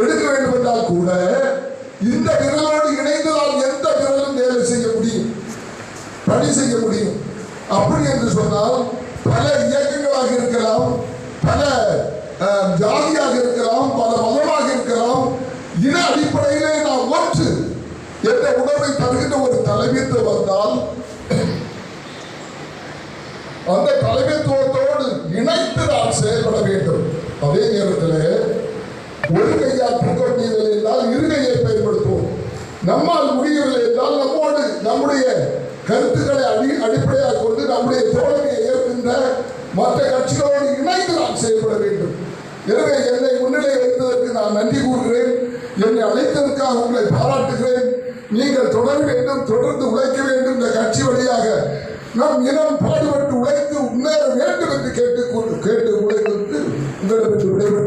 எடுக்க வேண்டும் என்றால் கூட இந்த விரலோடு இணைந்துதான் எந்த விரலும் வேலை செய்ய முடியும், பணி செய்ய முடியும். அப்படி என்று சொன்னால் பல இயக்கங்களாக இருக்கலாம், பல ஜாதியாக இருக்கலாம், பல மதமாக இருக்கலாம், இன அடிப்படையிலே நாம் ஒன்று என்ற உணர்வை தருகின்ற ஒரு தலைமைத்துவம் வந்தால் அந்த தலைமைத்துவத்தோடு இணைத்து நாம் செயல்பட வேண்டும். அதே நேரத்தில் ஒரு கையால் தூக்க முடியவில்லை என்றால் இரு கையை பயன்படுத்துவோம். நம்மால் முடியவில்லை என்றால் நம்மோடு நம்முடைய கருத்துக்களை அடிப்படையாக கொண்டு நம்முடைய தோழமையை ஏற்கின்ற மற்ற கட்சிகளோடு இணைந்து நாம் செயல்பட வேண்டும். எனவே என்னை முன்னிலை வைத்ததற்கு நான் நன்றி கூறுகிறேன். என்னை அழைத்ததற்காக உங்களை பாராட்டுகிறேன். நீங்கள் தொடர வேண்டும், தொடர்ந்து உழைக்க வேண்டும். இந்த கட்சி வழியாக நம் இனம் பாடுபட்டு உழைத்து முன்னேற வேண்டும் என்று கேட்டு உழைத்து உங்களிடம் விடைபெறுகிறேன்.